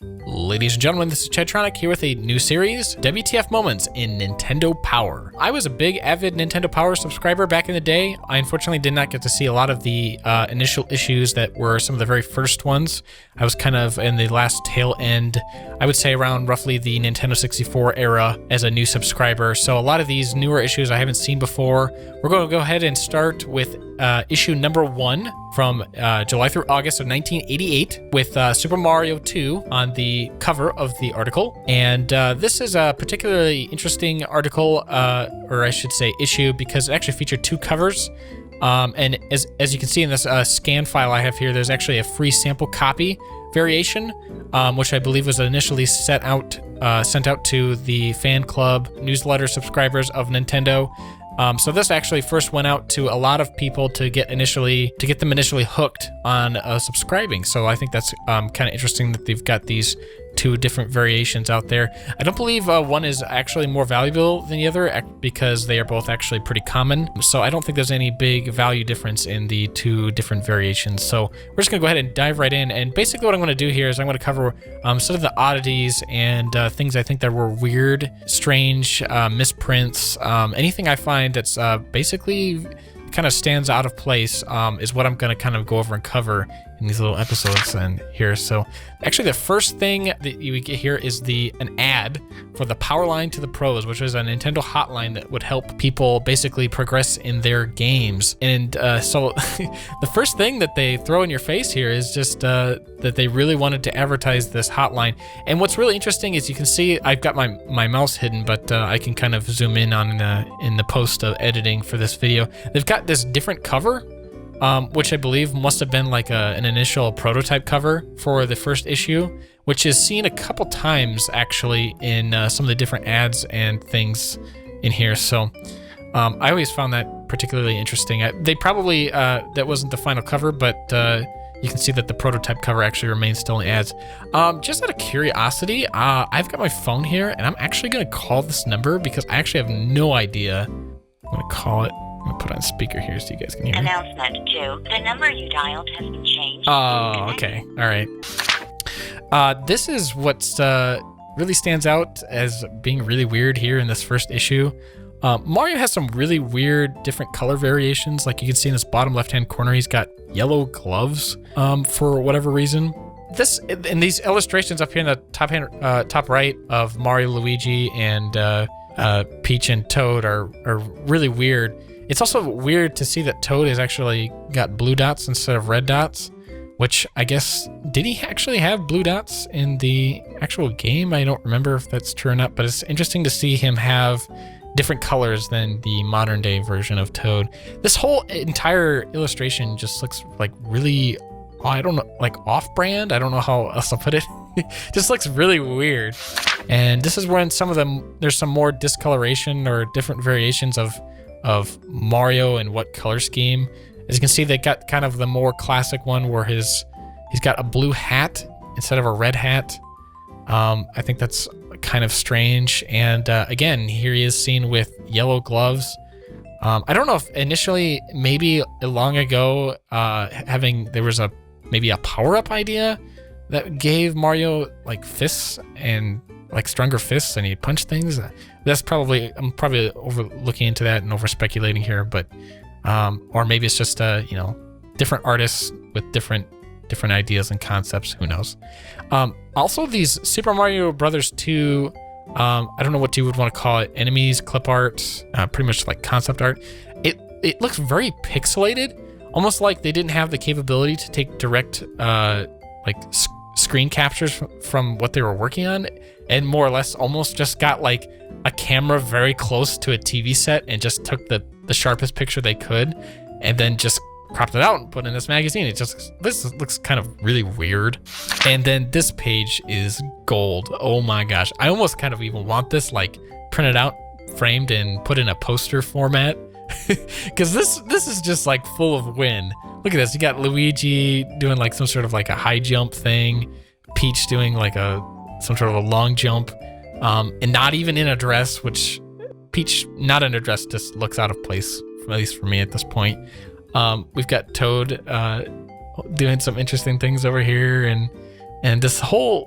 Ladies and gentlemen, this is Chadtronic here with a new series, WTF Moments in Nintendo Power. I was a big avid Nintendo Power subscriber back in the day. I unfortunately did not get to see a lot of the initial issues that were some of the very first ones. I was kind of in the last tail end, I would say around roughly the Nintendo 64 era as a new subscriber. So a lot of these newer issues I haven't seen before. We're going to go ahead and start with issue number 1 from July through August of 1988 with Super Mario 2 on the cover of the article. And this is a particularly interesting article, or I should say issue, because it actually featured 2 covers. And as you can see in this scan file I have here, there's actually a free sample copy variation, which I believe was initially sent out to the fan club newsletter subscribers of Nintendo. So this actually first went out to a lot of people to get them initially hooked on subscribing. So I think that's kind of interesting that they've got these 2 different variations out there. I don't believe one is actually more valuable than the other because they are both actually pretty common. So I don't think there's any big value difference in the 2 different variations. So we're just gonna go ahead and dive right in. And basically what I'm gonna do here is I'm gonna cover some of the oddities and things I think that were weird, strange, misprints, anything I find that's basically kind of stands out of place is what I'm going to kind of go over and cover in these little episodes and here. So actually the first thing that you get here is an ad for the Power Line to the Pros, which is a Nintendo hotline that would help people basically progress in their games. And so the first thing that they throw in your face here is just that they really wanted to advertise this hotline. And what's really interesting is you can see I've got my mouse hidden, but I can kind of zoom in on in the post of editing for this video. They've got this different cover, which I believe must have been like an initial prototype cover for the first issue, which is seen a couple times actually in some of the different ads and things in here. So I always found that particularly interesting. They probably, that wasn't the final cover, but you can see that the prototype cover actually remains still in ads. Just out of curiosity, I've got my phone here and I'm actually gonna call this number because I actually have no idea. I'm gonna call it. I'm gonna put on speaker here so you guys can hear me. Announcement 2. The number you dialed has been changed. Oh, okay. All right. This is what really stands out as being really weird here in this first issue. Mario has some really weird different color variations. Like you can see in this bottom left-hand corner, he's got yellow gloves for whatever reason. This in these illustrations up here in the top right of Mario, Luigi, and Peach and Toad are really weird. It's also weird to see that Toad has actually got blue dots instead of red dots, which I guess, did he actually have blue dots in the actual game? I don't remember if that's true or not, but it's interesting to see him have different colors than the modern day version of Toad. This whole entire illustration just looks like really, I don't know, like off-brand? I don't know how else to put it. Just looks really weird. And this is when there's some more discoloration or different variations of Mario and what color scheme. As you can see, they got kind of the more classic one where he's got a blue hat instead of a red hat. I think that's kind of strange. And again, here he is seen with yellow gloves. I don't know if initially, maybe long ago, there was maybe a power-up idea that gave Mario like fists and like stronger fists and he punched things. I'm probably overlooking into that and over speculating here, but or maybe it's just different artists with different ideas and concepts. Who knows? Also, these Super Mario Brothers 2, I don't know what you would want to call it, enemies, clip art, pretty much like concept art. It looks very pixelated, almost like they didn't have the capability to take direct screen captures from what they were working on, and more or less almost just got like a camera very close to a TV set and just took the sharpest picture they could and then just cropped it out and put it in this magazine. This looks kind of really weird. And then this page is gold. Oh my gosh. I almost kind of even want this like printed out, framed, and put in a poster format. Because this is just like full of win. Look at this. You got Luigi doing like some sort of like a high jump thing. Peach doing like some sort of a long jump. And not even in a dress, which Peach not in a dress just looks out of place, at least for me at this point. We've got Toad doing some interesting things over here, and And this whole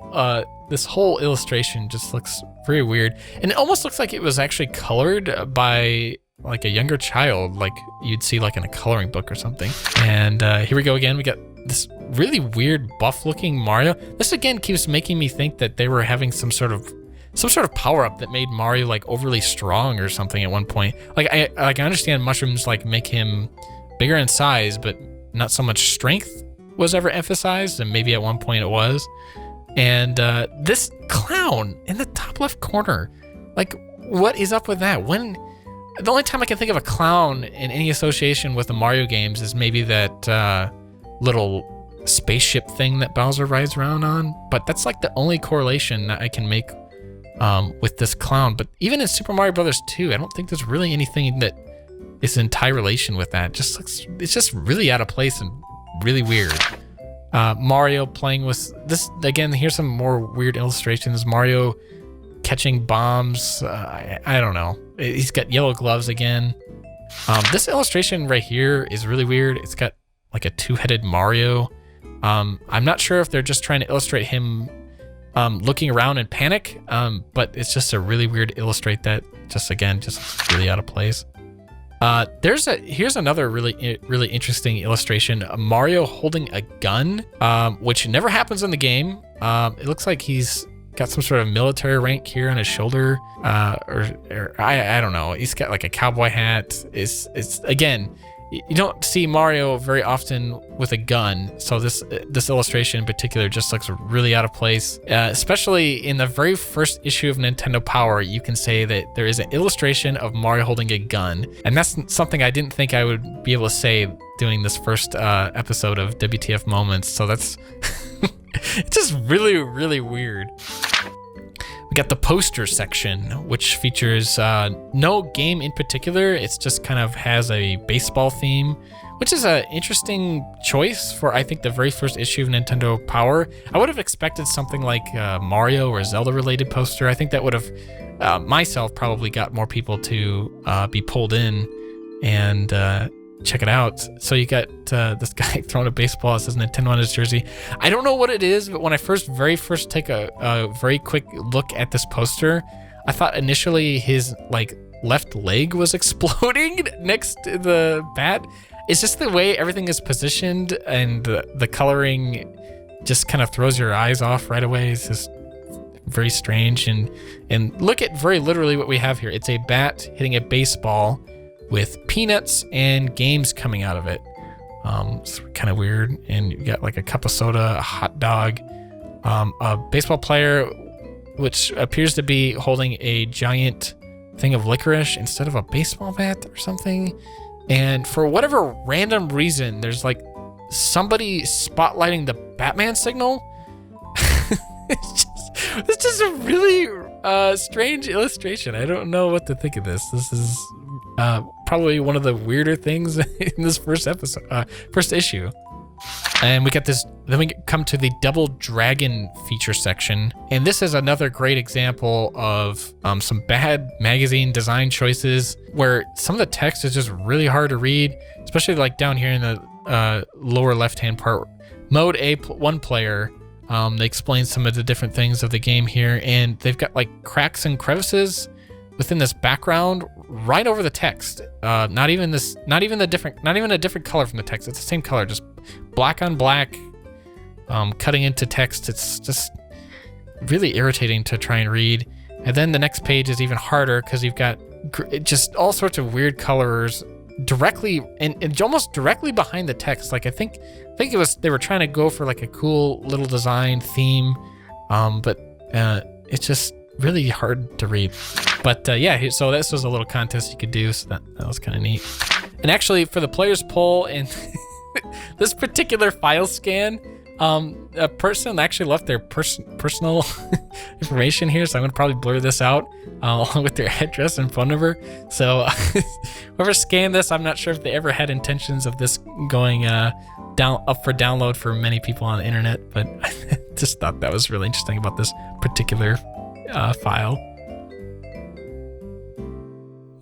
illustration just looks very weird, and it almost looks like it was actually colored by like a younger child, like you'd see like in a coloring book or something. And here we go again. We got this really weird buff-looking Mario. This again keeps making me think that they were having some sort of power-up that made Mario like overly strong or something at one point. Like I understand mushrooms like make him bigger in size, but not so much strength was ever emphasized, and maybe at one point it was. And this clown in the top left corner, like what is up with that? The only time I can think of a clown in any association with the Mario games is maybe that little spaceship thing that Bowser rides around on, but that's like the only correlation that I can make with this clown. But even in Super Mario Brothers 2, I don't think there's really anything that is in tie relation with that. It's just really out of place and really weird. Mario playing with this again. Here's some more weird illustrations. Mario catching bombs. I don't know. He's got yellow gloves again. This illustration right here is really weird. It's got like a two-headed Mario. I'm not sure if they're just trying to illustrate him looking around in panic, but it's just a really weird illustrate that just really out of place. Here's another really interesting illustration. Mario holding a gun, which never happens in the game. It looks like he's got some sort of military rank here on his shoulder, or I don't know. He's got like a cowboy hat. It's again, you don't see Mario very often with a gun, so this illustration in particular just looks really out of place. Especially in the very first issue of Nintendo Power, you can say that there is an illustration of Mario holding a gun, and that's something I didn't think I would be able to say doing this first episode of WTF Moments. So that's it's just really, really weird. We got the poster section, which features no game in particular. It's just kind of has a baseball theme, which is an interesting choice for, I think, the very first issue of Nintendo Power. I would have expected something like Mario or Zelda related poster. I think that would have, myself, probably got more people to be pulled in and check it out. So you got this guy throwing a baseball. It says Nintendo on his jersey. I don't know what it is, but when I very first take a very quick look at this poster, I thought initially his like left leg was exploding next to the bat. It's just the way everything is positioned, and the coloring just kind of throws your eyes off right away. It's just very strange. And look at very literally what we have here. It's a bat hitting a baseball with peanuts and games coming out of it. It's kind of weird. And you got like a cup of soda, a hot dog, a baseball player, which appears to be holding a giant thing of licorice instead of a baseball bat or something. And for whatever random reason, there's like somebody spotlighting the Batman signal. It's just a really strange illustration. I don't know what to think of this. This is probably one of the weirder things in this first issue. And we got this, then we come to the Double Dragon feature section. And this is another great example of some bad magazine design choices where some of the text is just really hard to read, especially like down here in the lower left-hand part. Mode A1 player, they explain some of the different things of the game here, and they've got like cracks and crevices within this background right over the text. Not even a different color from the text. It's the same color, just black on black, cutting into text. It's just really irritating to try and read. And then the next page is even harder because you've got just all sorts of weird colors directly and almost directly behind the text. Like I think it was, they were trying to go for like a cool little design theme, but it's just really hard to read. But yeah, so this was a little contest you could do, so that was kind of neat. And actually, for the players poll in this particular file scan, a person actually left their personal information here, so I'm gonna probably blur this out along with their address and phone number. So whoever scanned this, I'm not sure if they ever had intentions of this going up for download for many people on the internet, but I just thought that was really interesting about this particular file.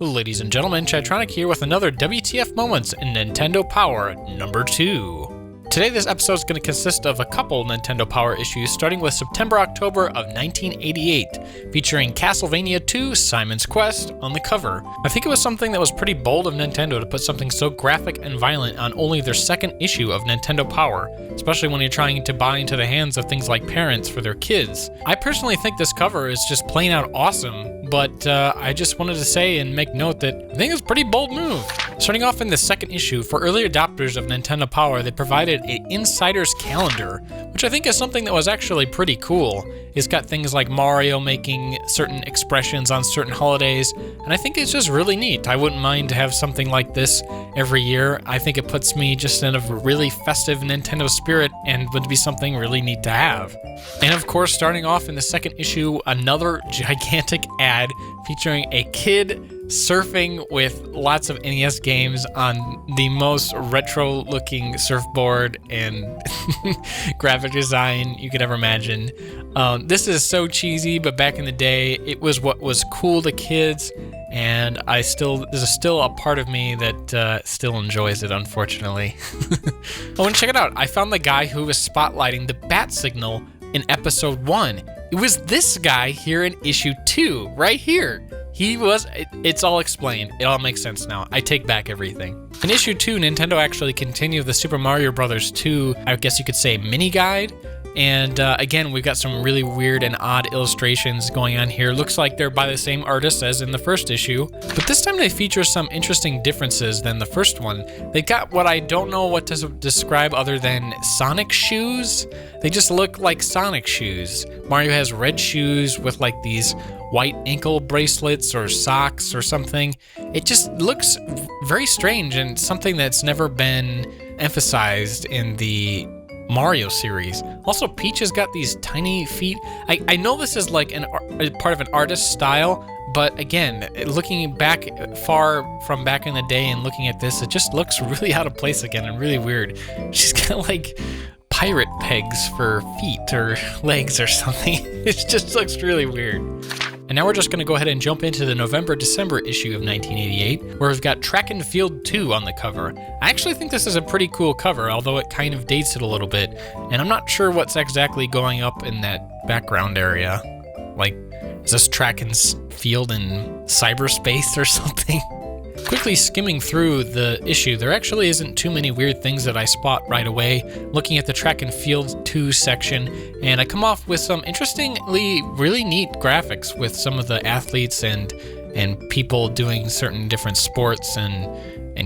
Ladies and gentlemen, Chadtronic here with another WTF Moments in Nintendo Power number 2. Today, this episode is going to consist of a couple Nintendo Power issues, starting with September-October of 1988, featuring Castlevania 2: Simon's Quest on the cover. I think it was something that was pretty bold of Nintendo to put something so graphic and violent on only their second issue of Nintendo Power, especially when you're trying to buy into the hands of things like parents for their kids. I personally think this cover is just plain out awesome, but I just wanted to say and make note that I think it's a pretty bold move. Starting off in the second issue, for early adopters of Nintendo Power, they provided an insider's calendar, which I think is something that was actually pretty cool. It's got things like Mario making certain expressions on certain holidays, and I think it's just really neat. I wouldn't mind to have something like this every year. I think it puts me just in a really festive Nintendo spirit and would be something really neat to have. And of course, starting off in the second issue, another gigantic ad featuring a kid surfing with lots of NES games on the most retro-looking surfboard and graphic design you could ever imagine. This is so cheesy, but back in the day, it was what was cool to kids, and there's still a part of me that still enjoys it, unfortunately. Oh, and check it out. I found the guy who was spotlighting the bat signal in episode 1. It was this guy here in issue 2, right here. It's all explained. It all makes sense now. I take back everything. In issue 2, Nintendo actually continued the Super Mario Bros. 2, I guess you could say, mini guide. And again, we've got some really weird and odd illustrations going on here. Looks like they're by the same artist as in the first issue, but this time they feature some interesting differences than the first one. They got what I don't know what to describe other than Sonic shoes. They just look like Sonic shoes. Mario has red shoes with like these white ankle bracelets or socks or something. It just looks very strange and something that's never been emphasized in the Mario series. Also, Peach has got these tiny feet. I know this is like a part of an artist's style, but again, looking back far from back in the day and looking at this, it just looks really out of place again and really weird. She's got like pirate pegs for feet or legs or something. It just looks really weird. And now we're just going to go ahead and jump into the November-December issue of 1988, where we've got Track and Field 2 on the cover. I actually think this is a pretty cool cover, although it kind of dates it a little bit, and I'm not sure what's exactly going up in that background area. Like, is this track and field in cyberspace or something? Quickly skimming through the issue, there actually isn't too many weird things that I spot right away, looking at the Track and Field 2 section, and I come off with some interestingly really neat graphics with some of the athletes and people doing certain different sports and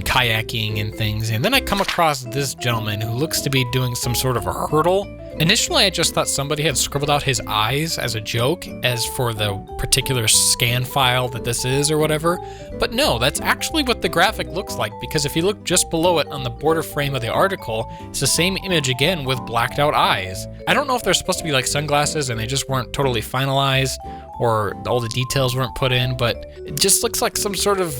kayaking and things. And then I come across this gentleman who looks to be doing some sort of a hurdle. Initially, I just thought somebody had scribbled out his eyes as a joke, as for the particular scan file that this is or whatever. But no, that's actually what the graphic looks like, because if you look just below it on the border frame of the article, it's the same image again with blacked out eyes. I don't know if they're supposed to be like sunglasses and they just weren't totally finalized, or all the details weren't put in, but it just looks like some sort of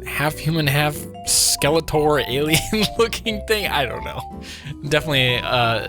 half human, half Skeletor alien looking thing. I don't know. Definitely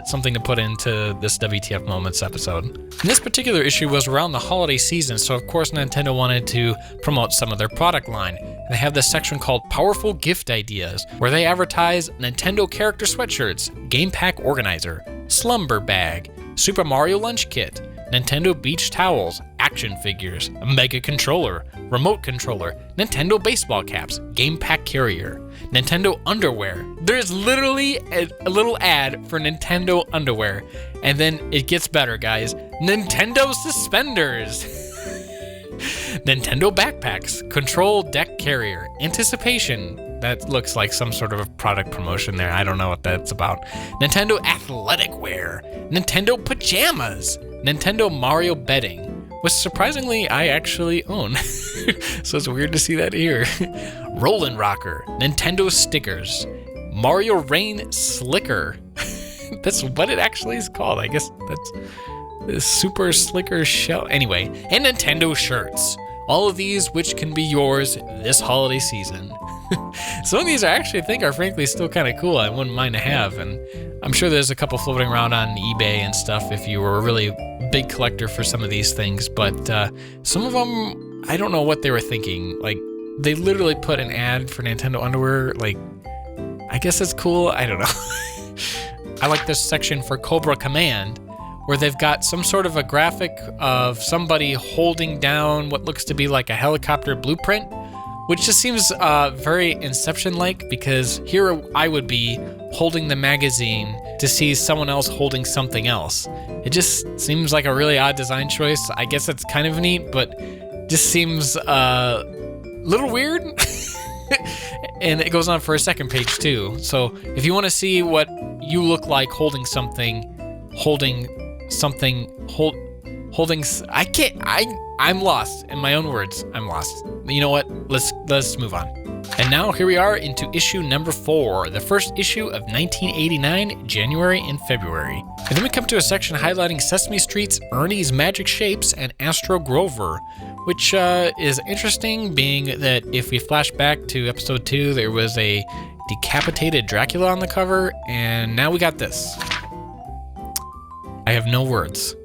something to put into this WTF Moments episode. And this particular issue was around the holiday season, so of course Nintendo wanted to promote some of their product line. They have this section called Powerful Gift Ideas, where they advertise Nintendo character sweatshirts, Game Pack Organizer, Slumber Bag, Super Mario Lunch Kit, Nintendo Beach Towels, action figures, a Mega Controller, Remote Controller, Nintendo Baseball Caps, Game Pack Carrier, Nintendo Underwear. There's literally a little ad for Nintendo Underwear. And then it gets better, guys. Nintendo Suspenders. Nintendo Backpacks, Control Deck Carrier, Anticipation. That looks like some sort of a product promotion there. I don't know what that's about. Nintendo Athletic Wear, Nintendo Pajamas, Nintendo Mario Bedding, which surprisingly I actually own. So it's weird to see that here. Rollin' Rocker, Nintendo Stickers, Mario Rain Slicker. That's what it actually is called. I guess that's the Super Slicker Shell. Anyway, and Nintendo Shirts. All of these which can be yours this holiday season. Some of these I actually think are frankly still kind of cool. I wouldn't mind to have, and I'm sure there's a couple floating around on eBay and stuff if you were a really big collector for some of these things, but some of them, I don't know what they were thinking. Like, they literally put an ad for Nintendo underwear. Like, I guess it's cool. I don't know. I like this section for Cobra Command, where they've got some sort of a graphic of somebody holding down what looks to be like a helicopter blueprint, which just seems very Inception-like, because here I would be holding the magazine to see someone else holding something else. It just seems like a really odd design choice. I guess it's kind of neat, but just seems a little weird. And it goes on for a second page too. So if you want to see what you look like holding something, I'm lost. In my own words, I'm lost. You know what? Let's move on. And now here we are into issue number 4, the first issue of 1989, January and February. And then we come to a section highlighting Sesame Street's Ernie's Magic Shapes and Astro Grover, which is interesting, being that if we flash back to episode 2, there was a decapitated Dracula on the cover, and now we got this. I have no words.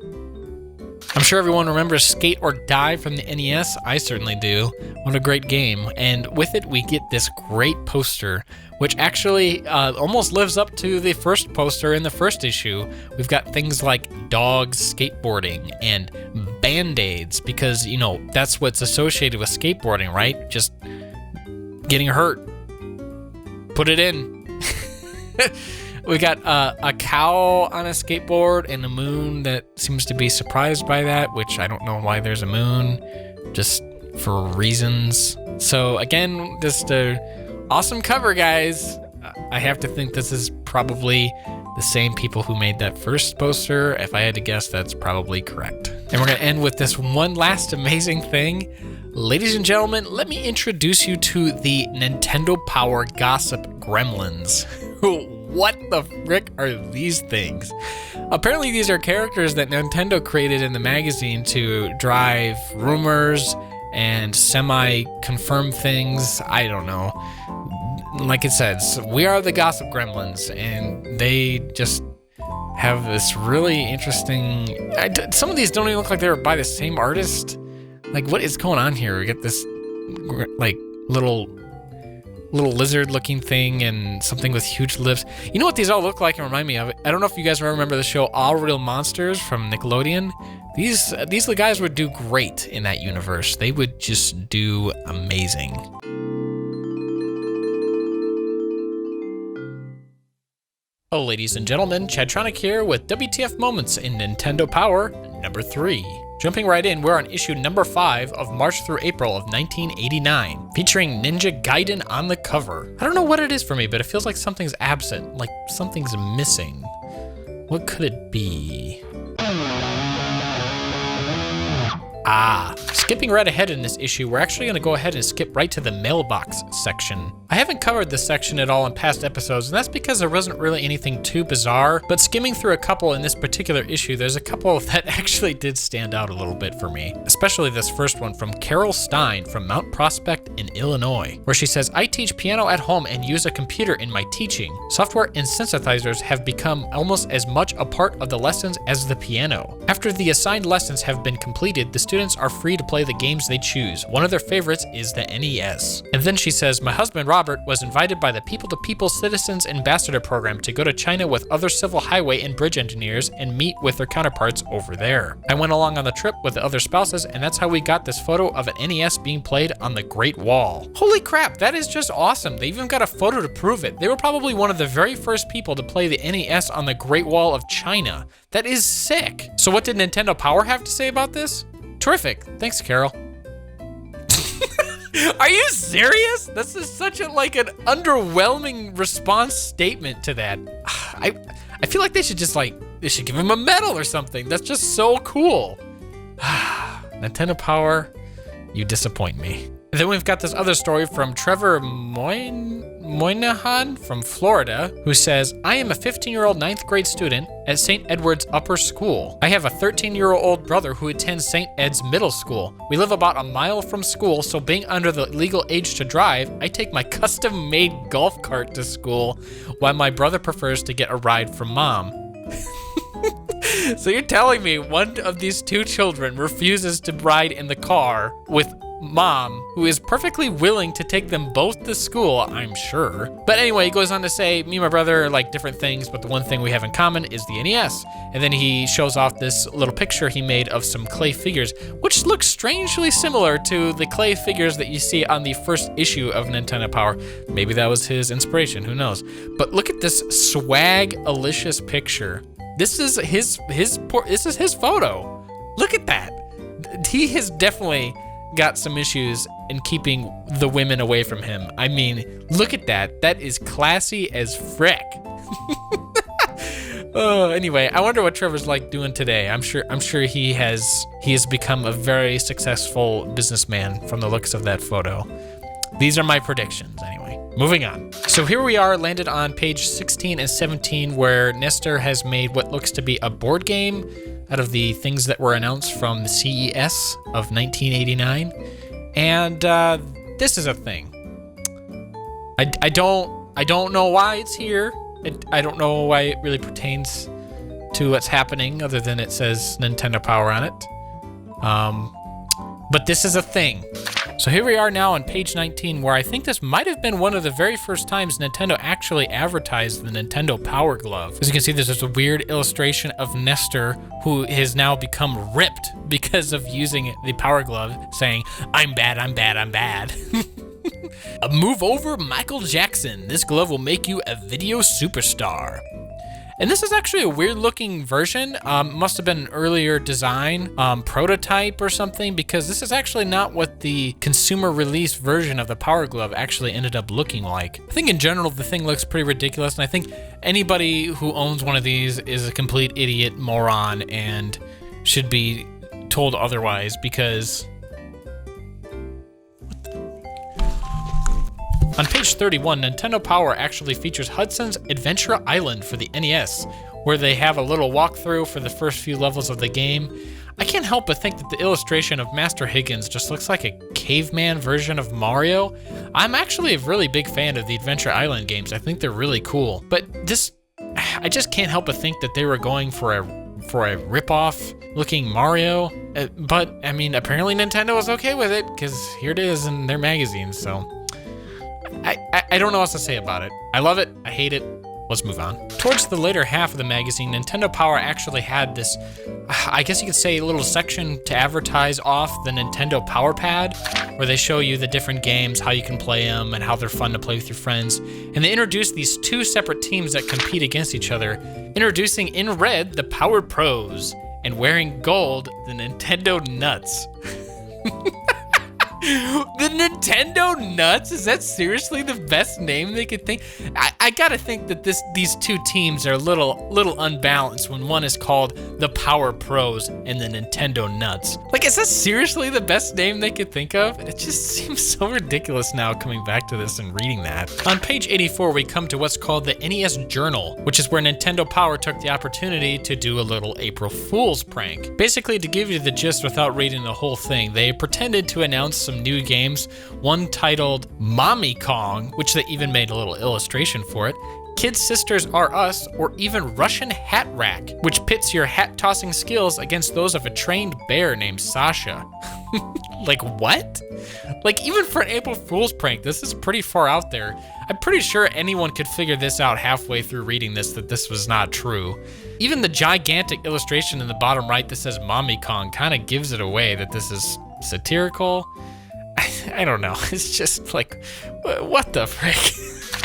I'm sure everyone remembers Skate or Die from the NES. I certainly do. What a great game. And with it, we get this great poster, which actually almost lives up to the first poster in the first issue. We've got things like dogs skateboarding and Band-Aids, because, you know, that's what's associated with skateboarding, right? Just getting hurt. Put it in. We got a cow on a skateboard and a moon that seems to be surprised by that, which I don't know why there's a moon, just for reasons. So again, just a awesome cover, guys. I have to think this is probably the same people who made that first poster. If I had to guess, that's probably correct. And we're gonna end with this one last amazing thing. Ladies and gentlemen, let me introduce you to the Nintendo Power Gossip Gremlins. What the frick are these things? Apparently these are characters that Nintendo created in the magazine to drive rumors and semi-confirm things. I don't know. Like it says, we are the Gossip Gremlins, and they just have this really interesting... Some of these don't even look like they were by the same artist. Like, what is going on here? We get this, like, little lizard-looking thing and something with huge lips. You know what these all look like and remind me of? I don't know if you guys remember the show All Real Monsters from Nickelodeon. These guys would do great in that universe. They would just do amazing. Oh, ladies and gentlemen, Chadtronic here with WTF Moments in Nintendo Power number 3. Jumping right in, we're on issue number 5 of March through April of 1989, featuring Ninja Gaiden on the cover. I don't know what it is for me, but it feels like something's absent, like something's missing. What could it be? Skipping right ahead in this issue, we're actually going to go ahead and skip right to the mailbox section. I haven't covered this section at all in past episodes, and that's because there wasn't really anything too bizarre, but skimming through a couple in this particular issue, there's a couple that actually did stand out a little bit for me, especially this first one from Carol Stein from Mount Prospect in Illinois, where she says, I teach piano at home and use a computer in my teaching. Software and synthesizers have become almost as much a part of the lessons as the piano. After the assigned lessons have been completed, the students are free to play the games they choose. One of their favorites is the NES. And then she says, my husband Robert was invited by the People to People Citizens Ambassador Program to go to China with other civil highway and bridge engineers and meet with their counterparts over there. I went along on the trip with the other spouses, and that's how we got this photo of an NES being played on the Great Wall. Holy crap, that is just awesome. They even got a photo to prove it. They were probably one of the very first people to play the NES on the Great Wall of China. That is sick. So what did Nintendo Power have to say about this? Terrific. Thanks, Carol. Are you serious? This is such an underwhelming response statement to that. I feel like they should give him a medal or something. That's just so cool. Nintendo Power, you disappoint me. And then we've got this other story from Trevor Moynihan from Florida, who says, I am a 15-year-old 9th grade student at St. Edward's Upper School. I have a 13-year-old brother who attends St. Ed's Middle School. We live about a mile from school, so being under the legal age to drive, I take my custom-made golf cart to school, while my brother prefers to get a ride from mom. So you're telling me one of these two children refuses to ride in the car with mom who is perfectly willing to take them both to school, I'm sure. But anyway, he goes on to say, me and my brother like different things, but the one thing we have in common is the NES. And then he shows off this little picture he made of some clay figures, which looks strangely similar to the clay figures that you see on the first issue of Nintendo Power. Maybe that was his inspiration, who knows? But look at this swag-alicious picture. This is his photo. Look at that. He has definitely got some issues in keeping the women away from him. I mean, look at that. That is classy as frick. Anyway, I wonder what Trevor's like doing today. I'm sure he has become a very successful businessman from the looks of that photo. These are my predictions anyway. Moving on. So here we are, landed on page 16 and 17, where Nestor has made what looks to be a board game out of the things that were announced from the CES of 1989. And this is a thing. I don't know why it's here. I don't know why it really pertains to what's happening, other than it says Nintendo Power on it. But this is a thing. So here we are now on page 19, where I think this might have been one of the very first times Nintendo actually advertised the Nintendo Power Glove. As you can see, there's just a weird illustration of Nestor, who has now become ripped because of using the Power Glove, saying, "I'm bad, I'm bad, I'm bad." Move over, Michael Jackson. This glove will make you a video superstar. And this is actually a weird looking version. Must have been an earlier design, prototype or something, because this is actually not what the consumer release version of the Power Glove actually ended up looking like. I think in general, the thing looks pretty ridiculous. And I think anybody who owns one of these is a complete idiot, moron, and should be told otherwise, because on page 31, Nintendo Power actually features Hudson's Adventure Island for the NES, where they have a little walkthrough for the first few levels of the game. I can't help but think that the illustration of Master Higgins just looks like a caveman version of Mario. I'm actually a really big fan of the Adventure Island games. I think they're really cool. But I just can't help but think that they were going for a rip-off looking Mario. But I mean, apparently Nintendo was okay with it, because here it is in their magazine, so I don't know what else to say about it. I love it. I hate it. Let's move on. Towards the later half of the magazine, Nintendo Power actually had this, I guess you could say, a little section to advertise off the Nintendo Power Pad, where they show you the different games, how you can play them, and how they're fun to play with your friends. And they introduced these two separate teams that compete against each other, introducing in red the Power Pros, and wearing gold the Nintendo Nuts. The Nintendo Nuts? Is that seriously the best name they could think? I gotta think that these two teams are a little unbalanced when one is called the Power Pros and the Nintendo Nuts. Like, is that seriously the best name they could think of? It just seems so ridiculous now coming back to this and reading that. On page 84, we come to what's called the NES Journal, which is where Nintendo Power took the opportunity to do a little April Fool's prank. Basically, to give you the gist without reading the whole thing, they pretended to announce some new games, one titled Mommy Kong, which they even made a little illustration for it, Kid Sisters Are Us, or even Russian Hat Rack, which pits your hat-tossing skills against those of a trained bear named Sasha. Like, what? Like, even for an April Fool's prank, this is pretty far out there. I'm pretty sure anyone could figure this out halfway through reading this, that this was not true. Even the gigantic illustration in the bottom right that says Mommy Kong kind of gives it away that this is satirical. I don't know. It's just like, what the frick?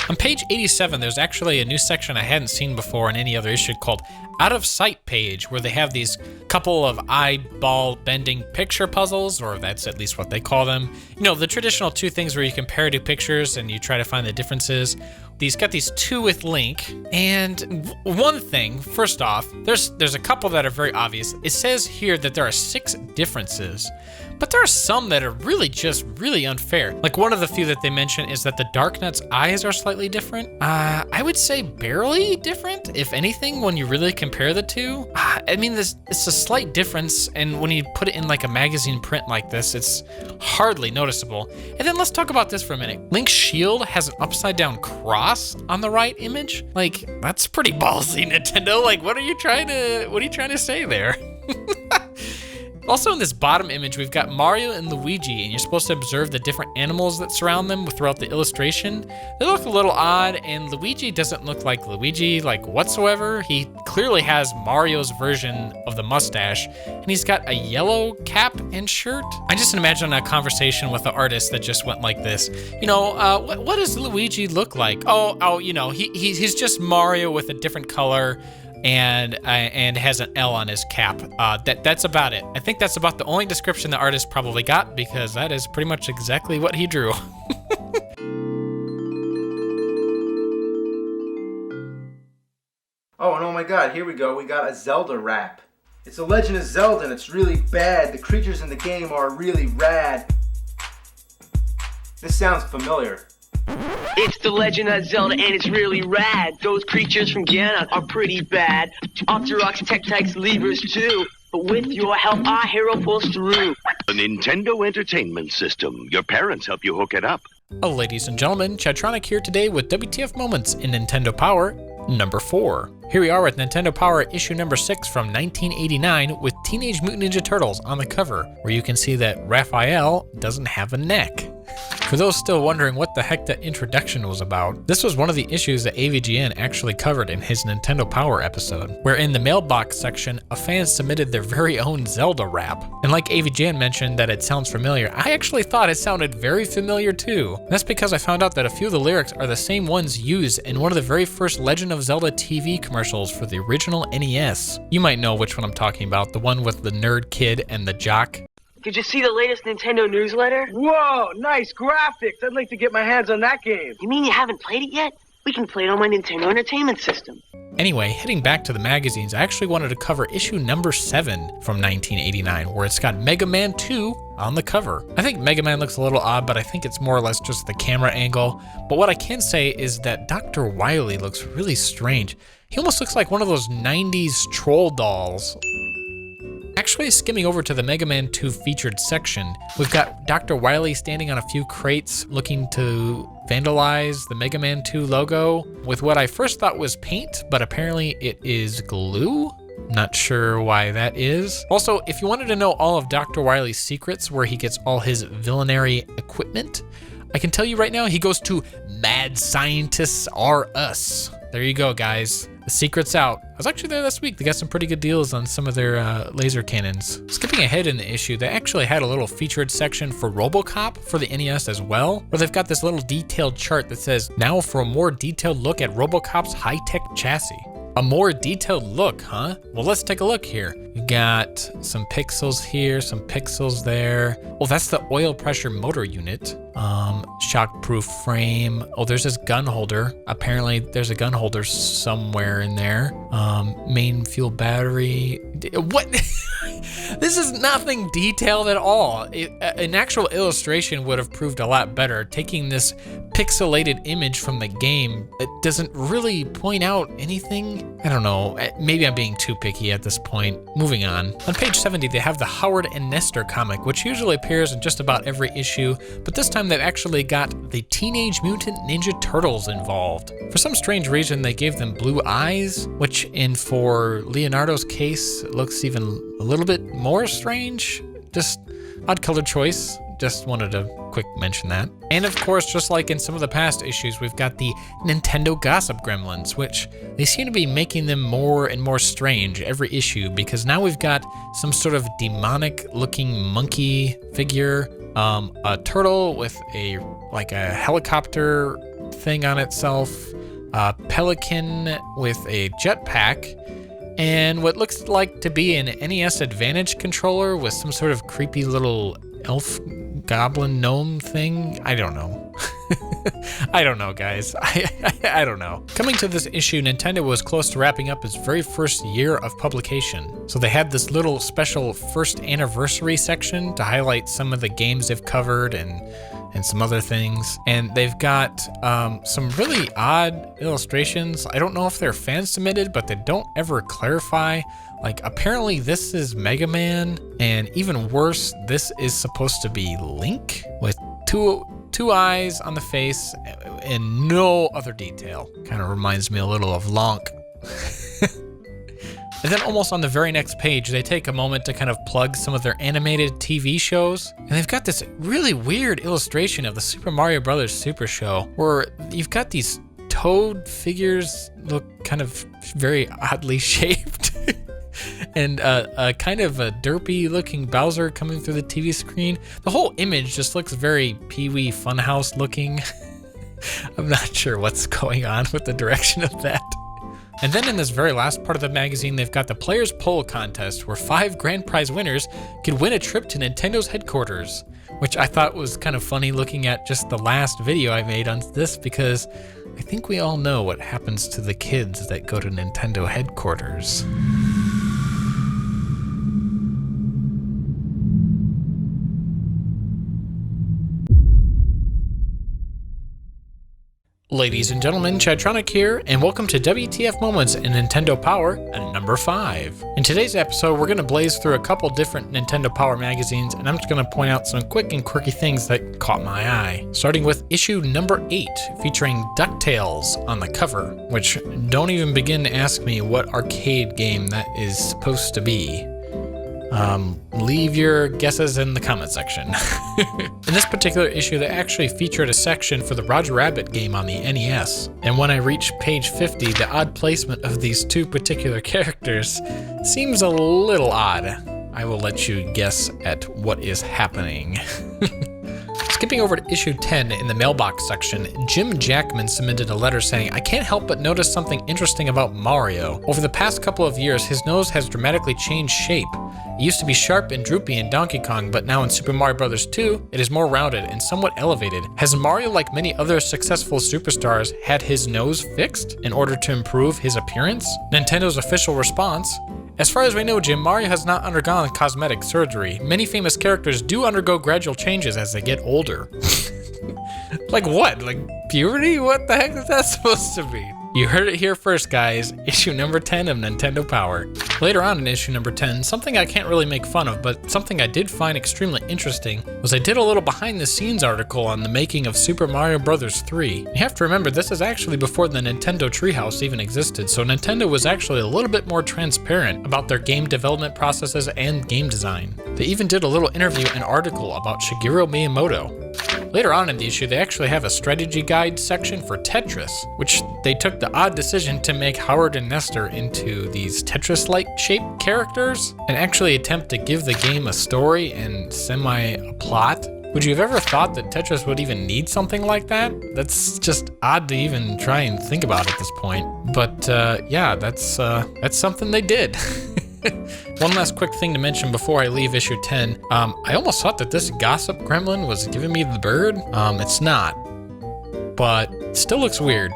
On page 87, there's actually a new section I hadn't seen before in any other issue called Out of Sight page, where they have these couple of eyeball bending picture puzzles, or that's at least what they call them. You know, the traditional two things where you compare two pictures and you try to find the differences. These got these two with Link, and one thing, first off, there's a couple that are very obvious. It says here that there are 6 differences, but there are some that are really unfair. Like, one of the few that they mention is that the Darknut's eyes are slightly different. I would say barely different, if anything, when you really compare the two. I mean, it's a slight difference, and when you put it in like a magazine print like this, it's hardly noticeable. And then let's talk about this for a minute. Link's shield has an upside down cross on the right image. Like, that's pretty ballsy, Nintendo. Like, what are you trying to say there? Also in this bottom image, we've got Mario and Luigi, and you're supposed to observe the different animals that surround them throughout the illustration. They look a little odd, and Luigi doesn't look like Luigi, like whatsoever. He clearly has Mario's version of the mustache, and he's got a yellow cap and shirt. I just imagine a conversation with the artist that just went like this. You know, what does Luigi look like? Oh, you know, he's just Mario with a different color. And has an L on his cap. That's about it. I think that's about the only description the artist probably got, because that is pretty much exactly what he drew. Oh, and oh my god, here we go. We got a Zelda Rap. It's a Legend of Zelda and it's really bad. The creatures in the game are really rad. This sounds familiar. It's the Legend of Zelda and it's really rad. Those creatures from Ganon are pretty bad. Octoroks, Tektites, levers too. But with your help, our hero pulls through. A Nintendo Entertainment System. Your parents help you hook it up. Oh, ladies and gentlemen, Chadtronic here today with WTF Moments in Nintendo Power number 4. Here we are with Nintendo Power issue number 6 from 1989 with Teenage Mutant Ninja Turtles on the cover, where you can see that Raphael doesn't have a neck. For those still wondering what the heck that introduction was about, this was one of the issues that AVGN actually covered in his Nintendo Power episode, where in the mailbox section, a fan submitted their very own Zelda rap. And like AVGN mentioned that it sounds familiar, I actually thought it sounded very familiar too. And that's because I found out that a few of the lyrics are the same ones used in one of the very first Legend of Zelda TV commercials for the original NES. You might know which one I'm talking about, the one with the nerd kid and the jock. Did you see the latest Nintendo newsletter? Whoa, nice graphics. I'd like to get my hands on that game. You mean you haven't played it yet? We can play it on my Nintendo Entertainment System. Anyway, heading back to the magazines, I actually wanted to cover issue number 7 from 1989, where it's got Mega Man 2 on the cover. I think Mega Man looks a little odd, but I think it's more or less just the camera angle. But what I can say is that Dr. Wily looks really strange. He almost looks like one of those 90s troll dolls. Actually, skimming over to the Mega Man 2 featured section, we've got Dr. Wily standing on a few crates looking to vandalize the Mega Man 2 logo with what I first thought was paint, but apparently it is glue. Not sure why that is. Also, if you wanted to know all of Dr. Wily's secrets, where he gets all his villainary equipment, I can tell you right now, he goes to Mad Scientists R Us. There you go, guys. The secret's out. I was actually there this week. They got some pretty good deals on some of their laser cannons. Skipping ahead in the issue, they actually had a little featured section for RoboCop for the NES as well, where they've got this little detailed chart that says, now for a more detailed look at RoboCop's high-tech chassis. A more detailed look, huh? Well, let's take a look here. You got some pixels here, some pixels there. Oh, that's the oil pressure motor unit. Shockproof frame. Oh, there's this gun holder. Apparently there's a gun holder somewhere in there. Main fuel battery. What? This is nothing detailed at all. An actual illustration would have proved a lot better. Taking this pixelated image from the game, it doesn't really point out anything. I don't know. Maybe I'm being too picky at this point. Moving on. On page 70, they have the Howard and Nestor comic, which usually appears in just about every issue, but this time they've actually got the Teenage Mutant Ninja Turtles involved. For some strange reason, they gave them blue eyes, which for Leonardo's case looks even a little bit more strange. Just odd color choice. Just wanted to quick mention that. And of course, just like in some of the past issues, we've got the Nintendo Gossip Gremlins, which they seem to be making them more and more strange every issue, because now we've got some sort of demonic looking monkey figure, a turtle with a helicopter thing on itself, a pelican with a jetpack, and what looks like to be an NES Advantage controller with some sort of creepy little elf goblin gnome thing. I don't know. I don't know, guys. I don't know. Coming to this issue, Nintendo was close to wrapping up its very first year of publication. So they had this little special first anniversary section to highlight some of the games they've covered and some other things. And they've got some really odd illustrations. I don't know if they're fan submitted, but they don't ever clarify. Like, apparently this is Mega Man, and even worse, this is supposed to be Link with two eyes on the face and no other detail. Kind of reminds me a little of Lonk. And then almost on the very next page, they take a moment to kind of plug some of their animated TV shows. And they've got this really weird illustration of the Super Mario Brothers Super Show, where you've got these toad figures look kind of very oddly shaped. And a kind of a derpy looking Bowser coming through the TV screen. The whole image just looks very Pee-wee Funhouse looking. I'm not sure what's going on with the direction of that. And then in this very last part of the magazine, they've got the Players Poll Contest, where 5 grand prize winners could win a trip to Nintendo's headquarters, which I thought was kind of funny looking at just the last video I made on this, because I think we all know what happens to the kids that go to Nintendo headquarters. Ladies and gentlemen, Chadtronic here, and welcome to WTF Moments in Nintendo Power, number 5. In today's episode, we're going to blaze through a couple different Nintendo Power magazines, and I'm just going to point out some quick and quirky things that caught my eye. Starting with issue number 8, featuring DuckTales on the cover, which don't even begin to ask me what arcade game that is supposed to be. Leave your guesses in the comment section. In this particular issue, they actually featured a section for the Roger Rabbit game on the NES. And when I reached page 50, the odd placement of these 2 particular characters seems a little odd. I will let you guess at what is happening. Skipping over to issue 10 in the mailbox section, Jim Jackman submitted a letter saying, "I can't help but notice something interesting about Mario. Over the past couple of years, his nose has dramatically changed shape. It used to be sharp and droopy in Donkey Kong, but now in Super Mario Bros. 2, it is more rounded and somewhat elevated. Has Mario, like many other successful superstars, had his nose fixed in order to improve his appearance?" Nintendo's official response: "As far as we know, Jim, Mario has not undergone cosmetic surgery. Many famous characters do undergo gradual changes as they get older." Like what? Like puberty? What the heck is that supposed to be? You heard it here first, guys. Issue number 10 of Nintendo Power. Later on in issue number 10, something I can't really make fun of, but something I did find extremely interesting, was I did a little behind the scenes article on the making of Super Mario Bros. 3. You have to remember, this is actually before the Nintendo Treehouse even existed, so Nintendo was actually a little bit more transparent about their game development processes and game design. They even did a little interview and article about Shigeru Miyamoto. Later on in the issue, they actually have a strategy guide section for Tetris, which they took the odd decision to make Howard and Nestor into these Tetris-like shaped characters and actually attempt to give the game a story and a plot. Would you have ever thought that Tetris would even need something like that? That's just odd to even try and think about at this point. But yeah, that's something they did. One last quick thing to mention before I leave issue 10. I almost thought that this gossip gremlin was giving me the bird. It's not, but it still looks weird.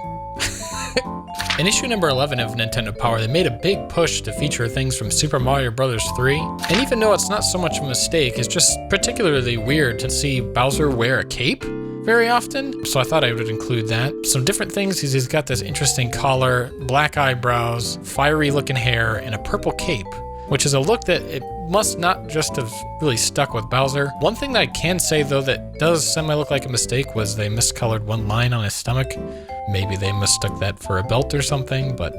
In issue number 11 of Nintendo Power, they made a big push to feature things from Super Mario Bros. 3. And even though it's not so much a mistake, it's just particularly weird to see Bowser wear a cape very often. So I thought I would include that. Some different things. He's got this interesting collar, black eyebrows, fiery looking hair, and a purple cape, which is a look that it must not just have really stuck with Bowser. One thing that I can say though that does semi-look like a mistake was they miscolored one line on his stomach. Maybe they mistook that for a belt or something, but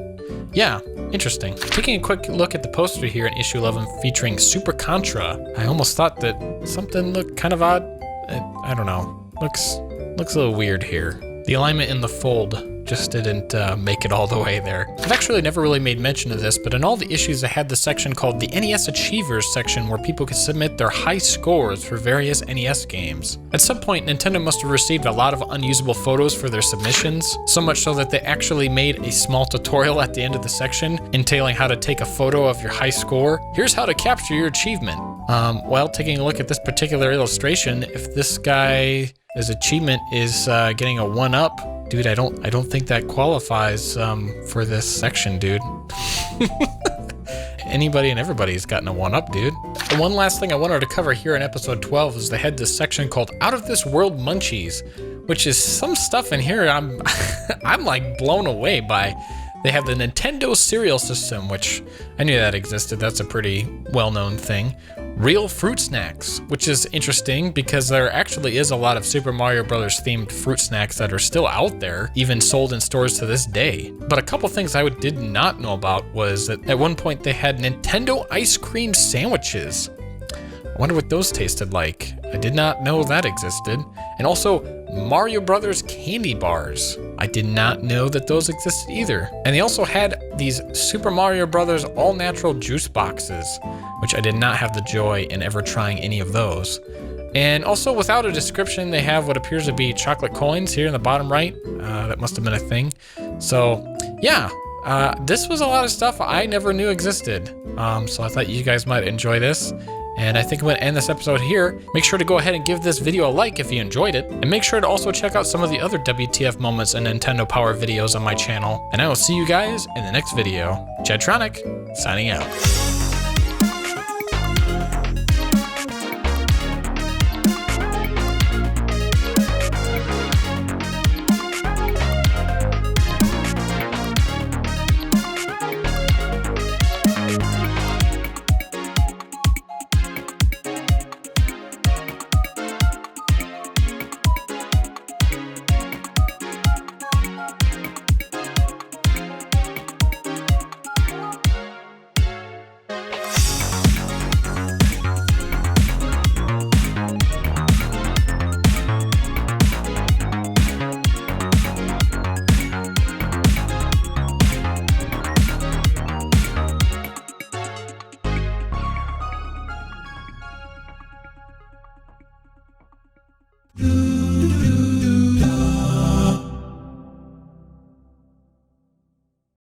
yeah, interesting. Taking a quick look at the poster here in issue 11 featuring Super Contra, I almost thought that something looked kind of odd. I don't know. Looks a little weird here. The alignment in the fold just didn't make it all the way there. I've actually never really made mention of this, but in all the issues I had the section called the NES Achievers section where people could submit their high scores for various NES games. At some point, Nintendo must have received a lot of unusable photos for their submissions, so much so that they actually made a small tutorial at the end of the section entailing how to take a photo of your high score. Here's how to capture your achievement. Well, taking a look at this particular illustration, if this guy, his achievement is getting a 1-up, dude, I don't think that qualifies for this section, dude. Anybody and everybody's gotten a 1-up, dude. And one last thing I wanted to cover here in episode 12 is they had this section called Out of This World Munchies, which is some stuff in here I'm like blown away by. They have the Nintendo cereal system, which I knew that existed. That's a pretty well-known thing. real fruit snacks, which is interesting because there actually is a lot of Super Mario Brothers themed fruit snacks that are still out there, even sold in stores to this day. But a couple things I did not know about was that at one point they had Nintendo ice cream sandwiches. I wonder what those tasted like. I did not know that existed. And also Mario Brothers candy bars. I did not know that those existed either. And they also had these Super Mario Brothers all natural juice boxes, which I did not have the joy in ever trying any of those. And also without a description, they have what appears to be chocolate coins here in the bottom right. That must have been a thing. So yeah, this was a lot of stuff I never knew existed. So I thought you guys might enjoy this. And I think I'm going to end this episode here. Make sure to go ahead and give this video a like if you enjoyed it. And make sure to also check out some of the other WTF Moments and Nintendo Power videos on my channel. And I will see you guys in the next video. Chadtronic, signing out.